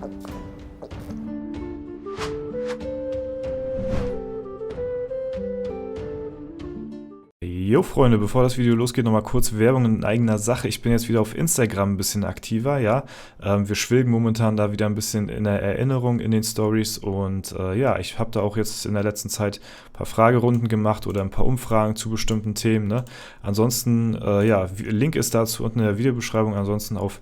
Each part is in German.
Jo Freunde, bevor das Video losgeht, nochmal kurz Werbung in eigener Sache. Ich bin jetzt wieder auf Instagram ein bisschen aktiver, ja. Wir schwelgen momentan da wieder ein bisschen in der Erinnerung in den Stories und ja, ich habe da auch jetzt in der letzten Zeit ein paar Fragerunden gemacht oder ein paar Umfragen zu bestimmten Themen, ne. Ansonsten, ja, Link ist dazu unten in der Videobeschreibung, ansonsten auf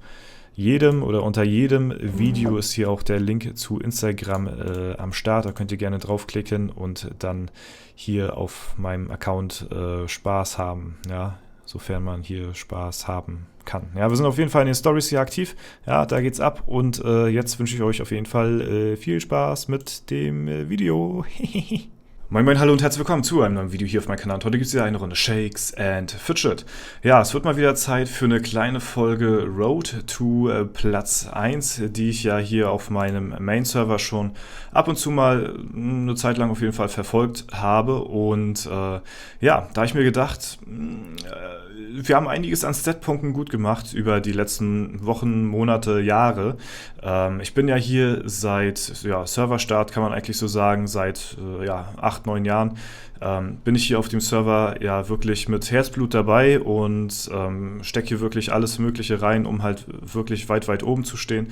jedem oder unter jedem Video ist hier auch der Link zu Instagram am Start. Da könnt ihr gerne draufklicken und dann hier auf meinem Account Spaß haben, ja, sofern man hier Spaß haben kann. Ja, wir sind auf jeden Fall in den Stories hier aktiv. Ja, da geht's ab und jetzt wünsche ich euch auf jeden Fall viel Spaß mit dem Video. Moin Moin, hallo und herzlich willkommen zu einem neuen Video hier auf meinem Kanal. Und heute gibt es wieder eine Runde Shakes and Fidget. Ja, es wird mal wieder Zeit für eine kleine Folge Road to Platz 1, die ich ja hier auf meinem Main-Server schon ab und zu mal eine Zeit lang auf jeden Fall verfolgt habe. Und ja, da habe ich mir gedacht, wir haben einiges an Stat-Punkten gut gemacht über die letzten Wochen, Monate, Jahre. Ich bin ja hier seit Serverstart, kann man eigentlich so sagen, seit 8, 9 Jahren bin ich hier auf dem Server ja wirklich mit Herzblut dabei und stecke hier wirklich alles Mögliche rein, um halt wirklich weit oben zu stehen.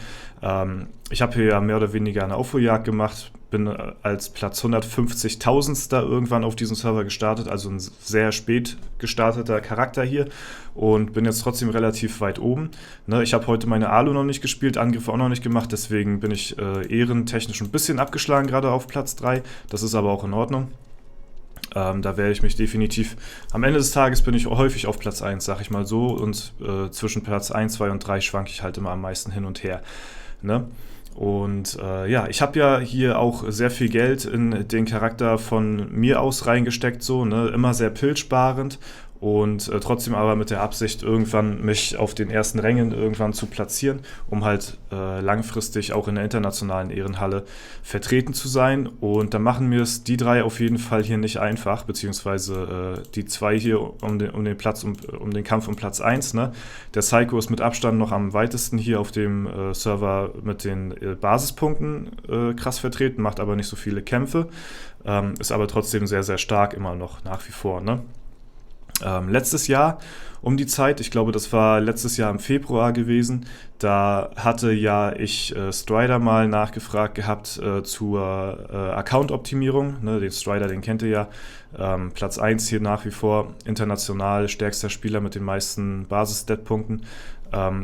Ich habe hier ja mehr oder weniger eine Aufholjagd gemacht, bin als Platz 150.000. irgendwann auf diesem Server gestartet, also ein sehr spät gestarteter Charakter hier und bin jetzt trotzdem relativ weit oben. Ne, ich habe heute meine Alu noch nicht gespielt, Angriffe auch noch nicht gemacht, deswegen bin ich ehrentechnisch ein bisschen abgeschlagen, gerade auf Platz 3. Das ist aber auch in Ordnung. Da werde ich mich definitiv, am Ende des Tages bin ich häufig auf Platz 1, sag ich mal so, und zwischen Platz 1, 2 und 3 schwanke ich halt immer am meisten hin und her. Ne? Und ja, ich habe ja hier auch sehr viel Geld in den Charakter von mir aus reingesteckt, so, ne? Immer sehr pilzsparend und trotzdem aber mit der Absicht, irgendwann mich auf den ersten Rängen irgendwann zu platzieren, um halt langfristig auch in der internationalen Ehrenhalle vertreten zu sein. Und da machen mir es die drei auf jeden Fall hier nicht einfach, beziehungsweise die zwei hier um den Kampf um Platz 1. Ne? Der Psycho ist mit Abstand noch am weitesten hier auf dem Server mit den Basispunkten krass vertreten, macht aber nicht so viele Kämpfe, ist aber trotzdem sehr, sehr stark immer noch nach wie vor, ne? Letztes Jahr um die Zeit, ich glaube, das war letztes Jahr im Februar gewesen, da hatte ja ich Strider mal nachgefragt gehabt zur Account-Optimierung. Ne, den Strider, den kennt ihr ja. Platz 1 hier nach wie vor, international stärkster Spieler mit den meisten Basis-Stat-Punkten.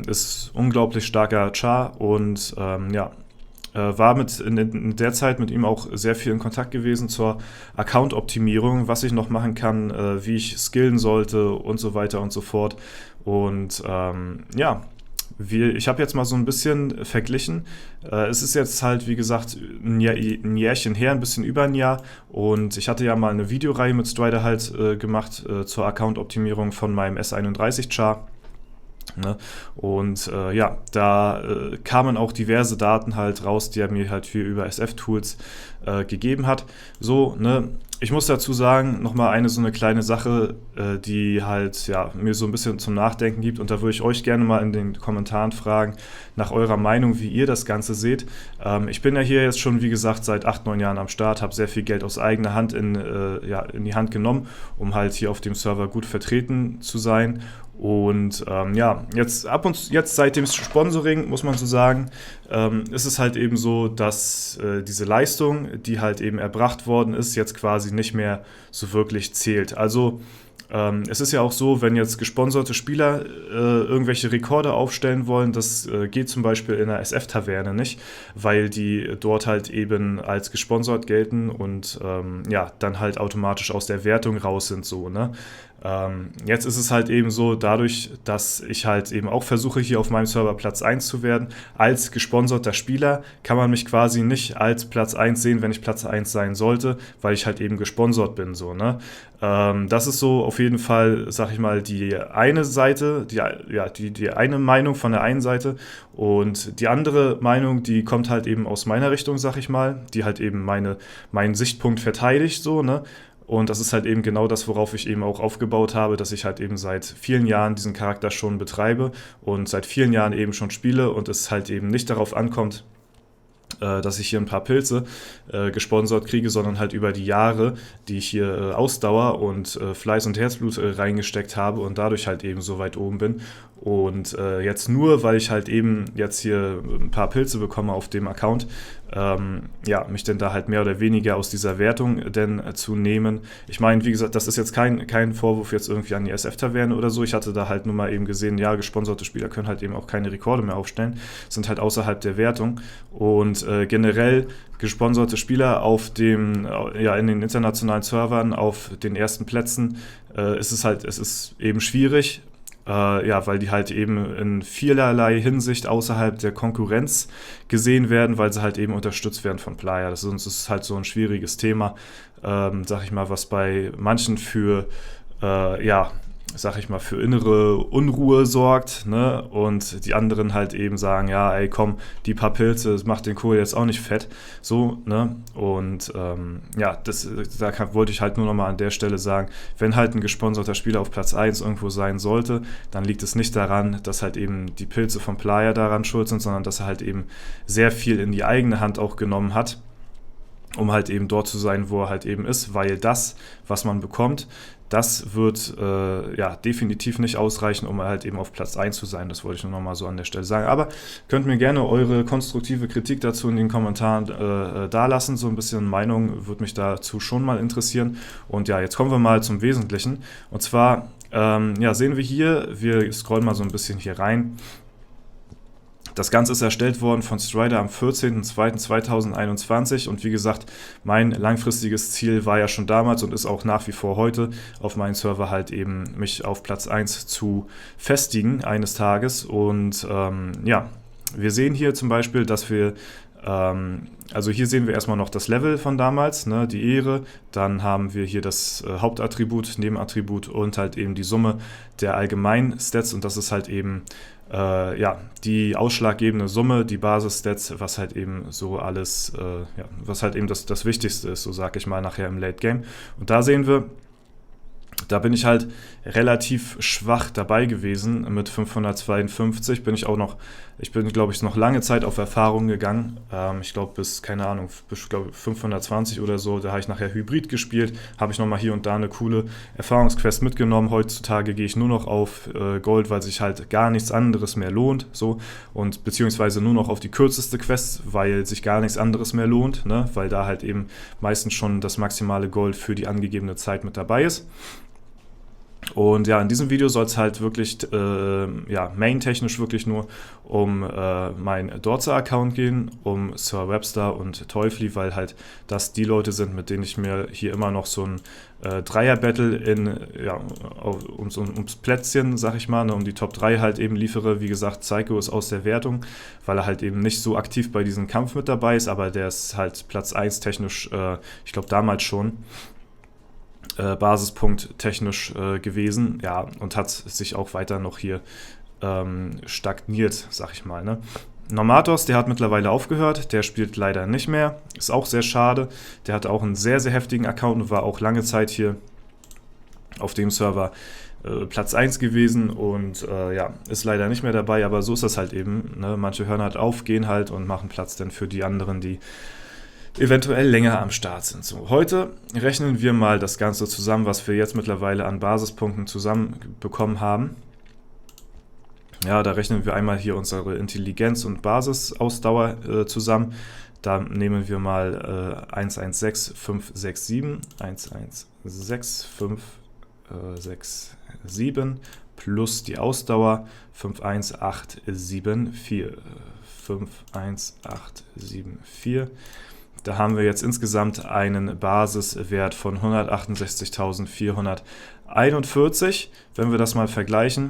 Ist unglaublich starker Char und ja, war in der Zeit mit ihm auch sehr viel in Kontakt gewesen zur Account-Optimierung, was ich noch machen kann, wie ich skillen sollte und so weiter und so fort. Und ja, ich habe jetzt mal so ein bisschen verglichen. Es ist jetzt halt, wie gesagt, ein Jährchen her, ein bisschen über ein Jahr. Und ich hatte ja mal eine Videoreihe mit Strider halt gemacht zur Account-Optimierung von meinem S31-Char. Ne? Und ja, da kamen auch diverse Daten halt raus, die er mir halt hier über SF-Tools gegeben hat. So, ne? Ich muss dazu sagen, nochmal so eine kleine Sache, die halt ja, mir so ein bisschen zum Nachdenken gibt, und da würde ich euch gerne mal in den Kommentaren fragen, nach eurer Meinung, wie ihr das Ganze seht. Ich bin ja hier jetzt schon, wie gesagt, seit 8, 9 Jahren am Start, habe sehr viel Geld aus eigener Hand in die Hand genommen, um halt hier auf dem Server gut vertreten zu sein. Und ja, jetzt seit dem Sponsoring, muss man so sagen, ist es halt eben so, dass diese Leistung, die halt eben erbracht worden ist, jetzt quasi nicht mehr so wirklich zählt. Also es ist ja auch so, wenn jetzt gesponserte Spieler irgendwelche Rekorde aufstellen wollen, das geht zum Beispiel in der SF-Taverne nicht, weil die dort halt eben als gesponsert gelten und ja, dann halt automatisch aus der Wertung raus sind, so, ne? Jetzt ist es halt eben so, dadurch, dass ich halt eben auch versuche, hier auf meinem Server Platz 1 zu werden, als gesponserter Spieler kann man mich quasi nicht als Platz 1 sehen, wenn ich Platz 1 sein sollte, weil ich halt eben gesponsert bin, so, ne? Das ist so auf jeden Fall, sag ich mal, die eine Seite, die eine Meinung von der einen Seite, und die andere Meinung, die kommt halt eben aus meiner Richtung, sag ich mal, die halt eben meinen Sichtpunkt verteidigt, so, ne? Und das ist halt eben genau das, worauf ich eben auch aufgebaut habe, dass ich halt eben seit vielen Jahren diesen Charakter schon betreibe und seit vielen Jahren eben schon spiele und es halt eben nicht darauf ankommt, dass ich hier ein paar Pilze gesponsert kriege, sondern halt über die Jahre, die ich hier Ausdauer und Fleiß und Herzblut reingesteckt habe und dadurch halt eben so weit oben bin. Und jetzt nur, weil ich halt eben jetzt hier ein paar Pilze bekomme auf dem Account, ja, mich denn da halt mehr oder weniger aus dieser Wertung denn zu nehmen. Ich meine, wie gesagt, das ist jetzt kein Vorwurf jetzt irgendwie an die SF-Taverne oder so. Ich hatte da halt nur mal eben gesehen, ja, gesponserte Spieler können halt eben auch keine Rekorde mehr aufstellen, sind halt außerhalb der Wertung. Und generell gesponserte Spieler auf dem, ja, in den internationalen Servern auf den ersten Plätzen es ist eben schwierig. Ja, weil die halt eben in vielerlei Hinsicht außerhalb der Konkurrenz gesehen werden, weil sie halt eben unterstützt werden von Playa. Das ist halt so ein schwieriges Thema, sag ich mal, was bei manchen für, ja, sag ich mal, für innere Unruhe sorgt, ne? Und die anderen halt eben sagen, ja, ey, komm, die paar Pilze, das macht den Kohl jetzt auch nicht fett, so, ne? Und ja, wollte ich halt nur nochmal an der Stelle sagen, wenn halt ein gesponserter Spieler auf Platz 1 irgendwo sein sollte, dann liegt es nicht daran, dass halt eben die Pilze von Playa daran schuld sind, sondern dass er halt eben sehr viel in die eigene Hand auch genommen hat, um halt eben dort zu sein, wo er halt eben ist, weil das, was man bekommt, das wird ja definitiv nicht ausreichen, um halt eben auf Platz 1 zu sein. Das wollte ich nur noch mal so an der Stelle sagen. Aber könnt mir gerne eure konstruktive Kritik dazu in den Kommentaren dalassen. So ein bisschen Meinung würde mich dazu schon mal interessieren. Und ja, jetzt kommen wir mal zum Wesentlichen. Und zwar ja, sehen wir hier, wir scrollen mal so ein bisschen hier rein. Das Ganze ist erstellt worden von Strider am 14.02.2021 und wie gesagt, mein langfristiges Ziel war ja schon damals und ist auch nach wie vor heute auf meinem Server halt eben mich auf Platz 1 zu festigen eines Tages und ja, wir sehen hier zum Beispiel, dass wir also hier sehen wir erstmal noch das Level von damals, ne, die Ehre, dann haben wir hier das Hauptattribut, Nebenattribut und halt eben die Summe der allgemeinen Stats und das ist halt eben ja, die ausschlaggebende Summe, die Basis-Stats, was halt eben so alles, ja, was halt eben das Wichtigste ist, so sag ich mal nachher im Late Game. Und da sehen wir, da bin ich halt relativ schwach dabei gewesen. Mit 552 bin ich auch noch, glaube ich, noch lange Zeit auf Erfahrung gegangen. Ich glaube bis, keine Ahnung, bis 520 oder so. Da habe ich nachher Hybrid gespielt, habe ich nochmal hier und da eine coole Erfahrungsquest mitgenommen. Heutzutage gehe ich nur noch auf Gold, weil sich halt gar nichts anderes mehr lohnt. So. Und beziehungsweise nur noch auf die kürzeste Quest, weil sich gar nichts anderes mehr lohnt, ne? Weil da halt eben meistens schon das maximale Gold für die angegebene Zeit mit dabei ist. Und ja, in diesem Video soll es halt wirklich, ja, main-technisch wirklich nur um mein Dorza-Account gehen, um Sir Webster und Teufli, weil halt das die Leute sind, mit denen ich mir hier immer noch so ein Dreier-Battle ja, ums Plätzchen, sag ich mal, ne, um die Top 3 halt eben liefere. Wie gesagt, Psycho ist aus der Wertung, weil er halt eben nicht so aktiv bei diesem Kampf mit dabei ist, aber der ist halt Platz 1 technisch, ich glaube damals schon. Basispunkt technisch gewesen, ja, und hat sich auch weiter noch hier stagniert, sag ich mal, ne. Normatos, der hat mittlerweile aufgehört, der spielt leider nicht mehr, ist auch sehr schade, der hatte auch einen sehr, sehr heftigen Account und war auch lange Zeit hier auf dem Server Platz 1 gewesen und ja, ist leider nicht mehr dabei, aber so ist das halt eben, ne? Manche hören halt auf, gehen halt und machen Platz dann für die anderen, die eventuell länger am Start sind. So, heute rechnen wir mal das Ganze zusammen, was wir jetzt mittlerweile an Basispunkten zusammenbekommen haben. Ja, da rechnen wir einmal hier unsere Intelligenz und Basisausdauer zusammen. Da nehmen wir mal 116567, 116567 plus die Ausdauer 51874, 51874. Da haben wir jetzt insgesamt einen Basiswert von 168.441. Wenn wir das mal vergleichen,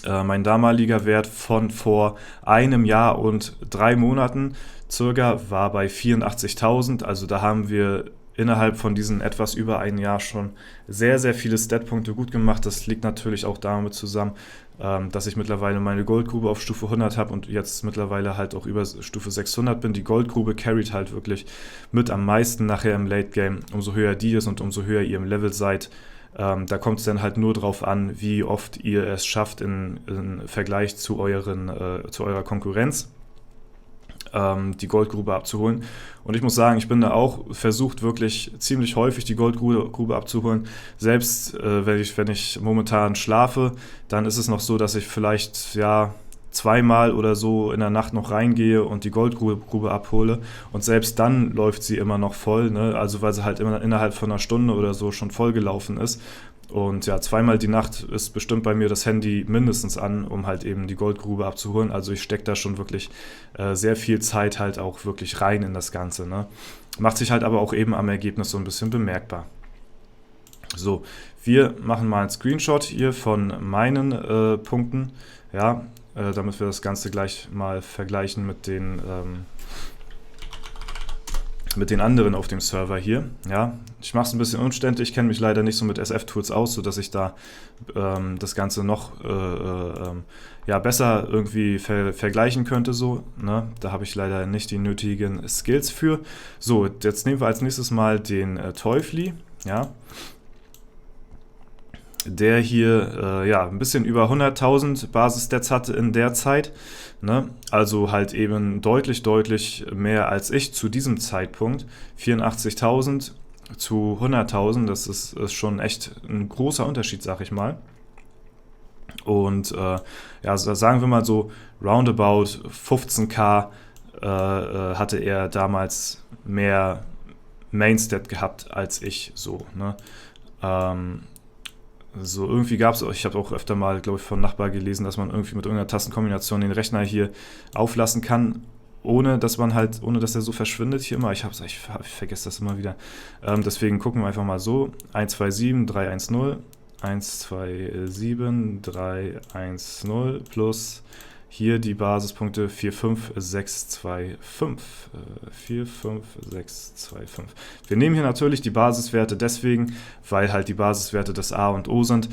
mein damaliger Wert von vor einem Jahr und 3 Monaten circa war bei 84.000. Also da haben wir innerhalb von diesen etwas über einem Jahr schon sehr, sehr viele Statpunkte gut gemacht. Das liegt natürlich auch damit zusammen, dass ich mittlerweile meine Goldgrube auf Stufe 100 habe und jetzt mittlerweile halt auch über Stufe 600 bin. Die Goldgrube carryt halt wirklich mit am meisten nachher im Late Game. Umso höher die ist und umso höher ihr im Level seid, da kommt es dann halt nur drauf an, wie oft ihr es schafft in Vergleich zu eurer Konkurrenz. die Goldgrube abzuholen. Und ich muss sagen, ich bin da auch versucht, wirklich ziemlich häufig die Goldgrube abzuholen. Selbst wenn ich momentan schlafe, dann ist es noch so, dass ich vielleicht ja zweimal oder so in der Nacht noch reingehe und die Goldgrube abhole. Und selbst dann läuft sie immer noch voll, ne? Also weil sie halt immer innerhalb von einer Stunde oder so schon voll gelaufen ist. Und ja, zweimal die Nacht ist bestimmt bei mir das Handy mindestens an, um halt eben die Goldgrube abzuholen. Also ich stecke da schon wirklich sehr viel Zeit halt auch wirklich rein in das Ganze, ne? Macht sich halt aber auch eben am Ergebnis so ein bisschen bemerkbar. So, wir machen mal einen Screenshot hier von meinen Punkten, ja, damit wir das Ganze gleich mal vergleichen mit den anderen auf dem Server hier. Ja, ich mache es ein bisschen umständlich, ich kenne mich leider nicht so mit SF-Tools aus, sodass ich da das Ganze noch ja, besser irgendwie vergleichen könnte. So, ne? Da habe ich leider nicht die nötigen Skills für. So, jetzt nehmen wir als nächstes mal den Teufli, ja, der hier ja, ein bisschen über 100.000 Basisstats hatte in der Zeit, ne? Also halt eben deutlich mehr als ich zu diesem Zeitpunkt. 84.000 zu 100.000, das ist schon echt ein großer Unterschied, sag ich mal. Und ja, sagen wir mal so, roundabout 15.000 hatte er damals mehr Mainstat gehabt als ich, so, ne? So, irgendwie gab es, ich habe auch öfter mal, glaube ich, von Nachbar gelesen, dass man irgendwie mit irgendeiner Tastenkombination den Rechner hier auflassen kann, ohne dass er so verschwindet hier immer. Ich vergesse das immer wieder. Deswegen gucken wir einfach mal so. 127 310, 127 310 plus hier die Basispunkte 45625. 45625. Wir nehmen hier natürlich die Basiswerte deswegen, weil halt die Basiswerte das A und O sind,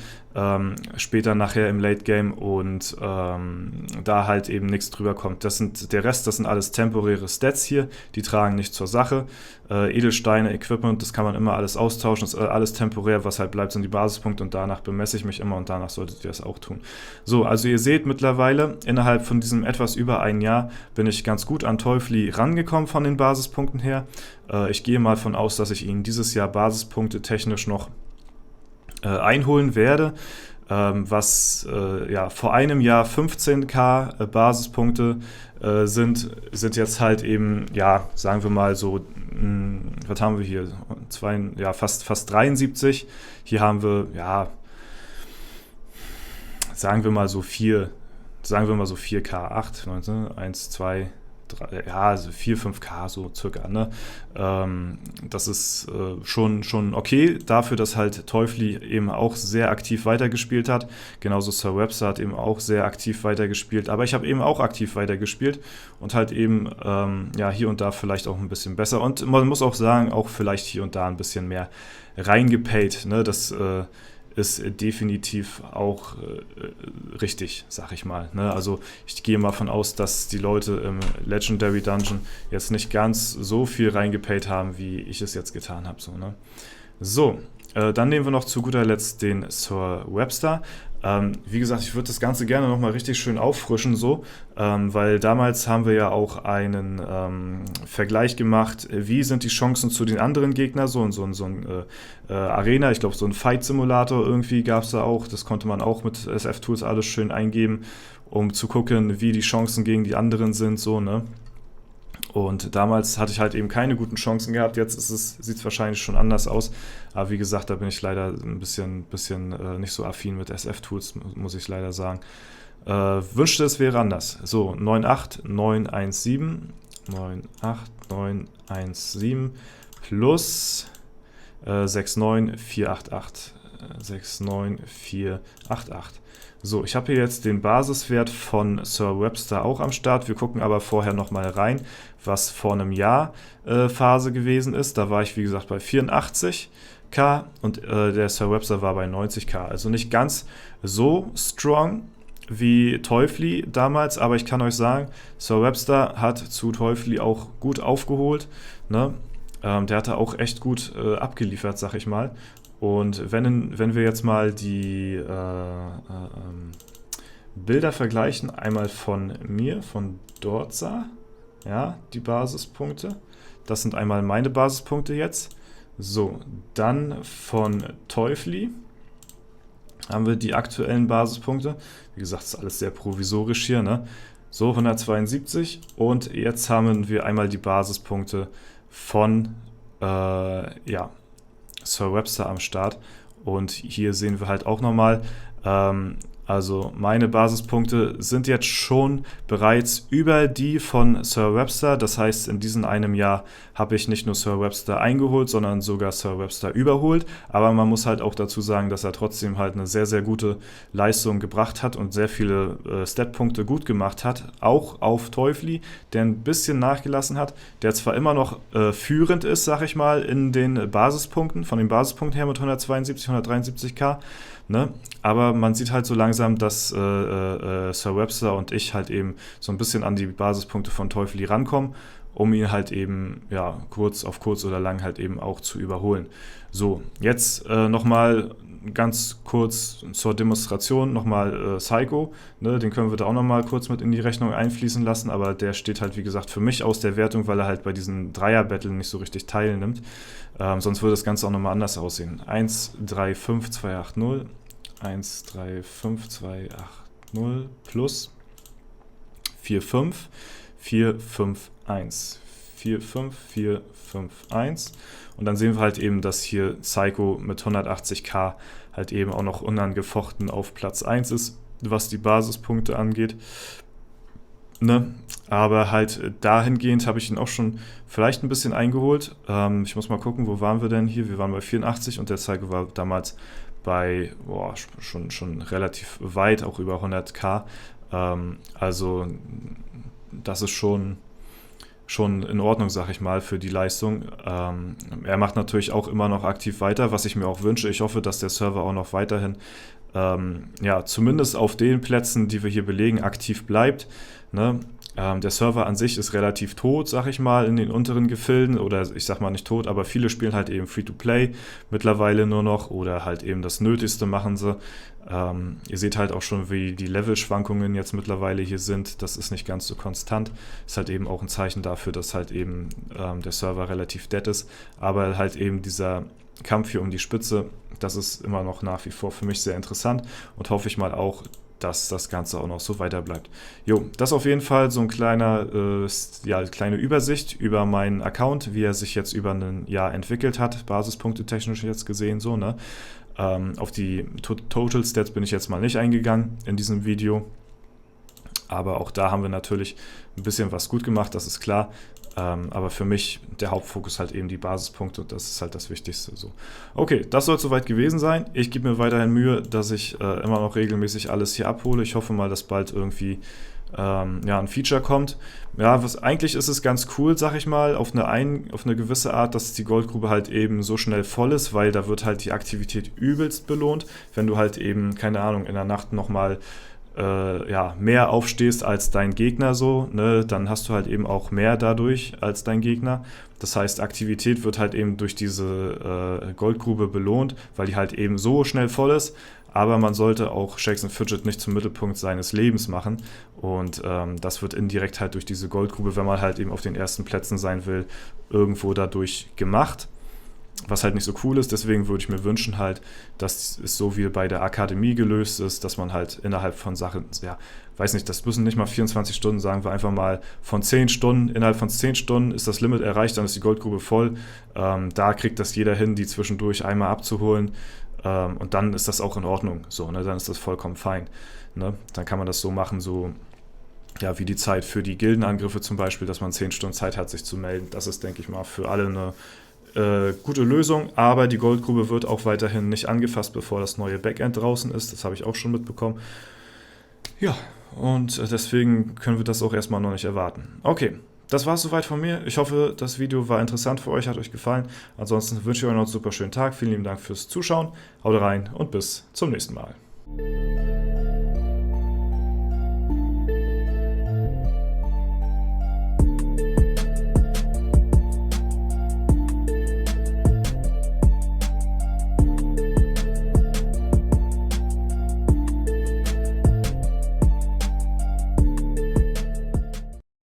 später nachher im Late Game und da halt eben nichts drüber kommt. Das sind alles temporäre Stats hier, die tragen nicht zur Sache. Edelsteine, Equipment, das kann man immer alles austauschen, das ist alles temporär, was halt bleibt, sind die Basispunkte und danach bemesse ich mich immer und danach solltet ihr das auch tun. So, also ihr seht mittlerweile, innerhalb von diesem etwas über ein Jahr bin ich ganz gut an Teufli rangekommen von den Basispunkten her. Ich gehe mal von aus, dass ich ihn dieses Jahr Basispunkte technisch noch einholen werde, was ja, vor einem Jahr 15.000 Basispunkte sind jetzt halt eben, ja, sagen wir mal so, was haben wir hier? Fast 73. Hier haben wir, ja, sagen wir mal so 4K, 8, 19, 1, 2, 3, ja, also 4, 5K so circa, ne? Das ist schon okay, dafür, dass halt Teufli eben auch sehr aktiv weitergespielt hat. Genauso Sir Webster hat eben auch sehr aktiv weitergespielt, aber ich habe eben auch aktiv weitergespielt und halt eben ja, hier und da vielleicht auch ein bisschen besser. Und man muss auch sagen, auch vielleicht hier und da ein bisschen mehr reingepayt, ne? Das ist definitiv auch richtig, sag ich mal, ne? Also ich gehe mal von aus, dass die Leute im Legendary Dungeon jetzt nicht ganz so viel reingepayt haben, wie ich es jetzt getan habe. So, ne? So, dann nehmen wir noch zu guter Letzt den Sir Webster. Wie gesagt, ich würde das Ganze gerne nochmal richtig schön auffrischen, so, weil damals haben wir ja auch einen Vergleich gemacht, wie sind die Chancen zu den anderen Gegnern, so ein Arena, ich glaube so ein Fight-Simulator irgendwie gab es da auch, das konnte man auch mit SF-Tools alles schön eingeben, um zu gucken, wie die Chancen gegen die anderen sind, so, ne? Und damals hatte ich halt eben keine guten Chancen gehabt. Jetzt sieht es wahrscheinlich schon anders aus. Aber wie gesagt, da bin ich leider ein bisschen nicht so affin mit SF-Tools, muss ich leider sagen. Wünschte, es wäre anders. So, 98917 98917 plus 69488. 69488. So, ich habe hier jetzt den Basiswert von Sir Webster auch am Start. Wir gucken aber vorher nochmal rein, was vor einem Jahr Phase gewesen ist. Da war ich, wie gesagt, bei 84.000 und der Sir Webster war bei 90.000. Also nicht ganz so strong wie Teufli damals, aber ich kann euch sagen, Sir Webster hat zu Teufli auch gut aufgeholt, ne? Der hatte auch echt gut abgeliefert, sag ich mal. Und wenn wir jetzt mal die Bilder vergleichen, einmal von mir, von Dorza, Ja, die Basispunkte. Das sind einmal meine Basispunkte jetzt. So, dann von Teufli haben wir die aktuellen Basispunkte. Wie gesagt, das ist alles sehr provisorisch hier, ne? So, 172. Und jetzt haben wir einmal die Basispunkte von ja, Sir Webster am Start. Und hier sehen wir halt auch nochmal, also meine Basispunkte sind jetzt schon bereits über die von Sir Webster. Das heißt, in diesem einem Jahr habe ich nicht nur Sir Webster eingeholt, sondern sogar Sir Webster überholt. Aber man muss halt auch dazu sagen, dass er trotzdem halt eine sehr, sehr gute Leistung gebracht hat und sehr viele Statpunkte gut gemacht hat. Auch auf Teufli, der ein bisschen nachgelassen hat, der zwar immer noch führend ist, sag ich mal, in den Basispunkten, von den Basispunkten her mit 172, 173k. Ne? Aber man sieht halt so langsam, dass Sir Webster und ich halt eben so ein bisschen an die Basispunkte von Teufli rankommen, um ihn halt eben, ja, auf kurz oder lang halt eben auch zu überholen. So, jetzt nochmal ganz kurz zur Demonstration, nochmal Psycho, ne? Den können wir da auch nochmal kurz mit in die Rechnung einfließen lassen, aber der steht halt, wie gesagt, für mich aus der Wertung, weil er halt bei diesen Dreier-Battle nicht so richtig teilnimmt. Sonst würde das Ganze auch nochmal anders aussehen. 135280, 135280 plus 45451. 45451. Und dann sehen wir halt eben, dass hier Psycho mit 180k halt eben auch noch unangefochten auf Platz 1 ist, was die Basispunkte angeht. Ne? Aber halt dahingehend habe ich ihn auch schon vielleicht ein bisschen eingeholt. Ich muss mal gucken, wo waren wir denn hier? Wir waren bei 84 und der Psycho war damals bei schon relativ weit, auch über 100k. Also das ist schon in Ordnung, sag ich mal, für die Leistung. Er macht natürlich auch immer noch aktiv weiter, was ich mir auch wünsche. Ich hoffe, dass der Server auch noch weiterhin, ja, zumindest auf den Plätzen, die wir hier belegen, aktiv bleibt. Ne? Der Server an sich ist relativ tot, sag ich mal, in den unteren Gefilden, oder ich sag mal nicht tot, aber viele spielen halt eben Free-to-Play mittlerweile nur noch, oder halt eben das Nötigste machen sie. Ihr seht halt auch schon, wie die Levelschwankungen jetzt mittlerweile hier sind. Das ist nicht ganz so konstant. Ist halt eben auch ein Zeichen dafür, dass halt eben der Server relativ dead ist. Aber halt eben dieser Kampf hier um die Spitze, das ist immer noch nach wie vor für mich sehr interessant und hoffe ich mal auch, dass das Ganze auch noch so weiter bleibt. Jo, das auf jeden Fall so ein kleine Übersicht über meinen Account, wie er sich jetzt über ein Jahr entwickelt hat, Basispunkte technisch jetzt gesehen so, ne? Auf die Total Stats bin ich jetzt mal nicht eingegangen in diesem Video, aber auch da haben wir natürlich ein bisschen was gut gemacht, das ist klar. Aber für mich der Hauptfokus halt eben die Basispunkte und das ist halt das Wichtigste. So. Okay, das soll soweit gewesen sein. Ich gebe mir weiterhin Mühe, dass ich immer noch regelmäßig alles hier abhole. Ich hoffe mal, dass bald irgendwie ein Feature kommt. Ja, eigentlich ist es ganz cool, sag ich mal, auf eine gewisse Art, dass die Goldgrube halt eben so schnell voll ist, weil da wird halt die Aktivität übelst belohnt. Wenn du halt eben, keine Ahnung, in der Nacht nochmal mehr aufstehst als dein Gegner so, ne, dann hast du halt eben auch mehr dadurch als dein Gegner. Das heißt, Aktivität wird halt eben durch diese Goldgrube belohnt, weil die halt eben so schnell voll ist. Aber man sollte auch Shakes and Fidget nicht zum Mittelpunkt seines Lebens machen. Und das wird indirekt halt durch diese Goldgrube, wenn man halt eben auf den ersten Plätzen sein will, irgendwo dadurch gemacht. Was halt nicht so cool ist, deswegen würde ich mir wünschen halt, dass es so wie bei der Akademie gelöst ist, dass man halt innerhalb von Sachen, ja, weiß nicht, das müssen nicht mal 24 Stunden, sagen wir einfach mal von 10 Stunden, innerhalb von 10 Stunden ist das Limit erreicht, dann ist die Goldgrube voll, da kriegt das jeder hin, die zwischendurch einmal abzuholen und dann ist das auch in Ordnung, so, ne, dann ist das vollkommen fein, ne, dann kann man das so machen, so, ja, wie die Zeit für die Gildenangriffe zum Beispiel, dass man 10 Stunden Zeit hat, sich zu melden, das ist, denke ich mal, für alle eine gute Lösung, aber die Goldgrube wird auch weiterhin nicht angefasst, bevor das neue Backend draußen ist. Das habe ich auch schon mitbekommen. Ja, und deswegen können wir das auch erstmal noch nicht erwarten. Okay, das war es soweit von mir. Ich hoffe, das Video war interessant für euch, hat euch gefallen. Ansonsten wünsche ich euch noch einen super schönen Tag. Vielen lieben Dank fürs Zuschauen. Haut rein und bis zum nächsten Mal.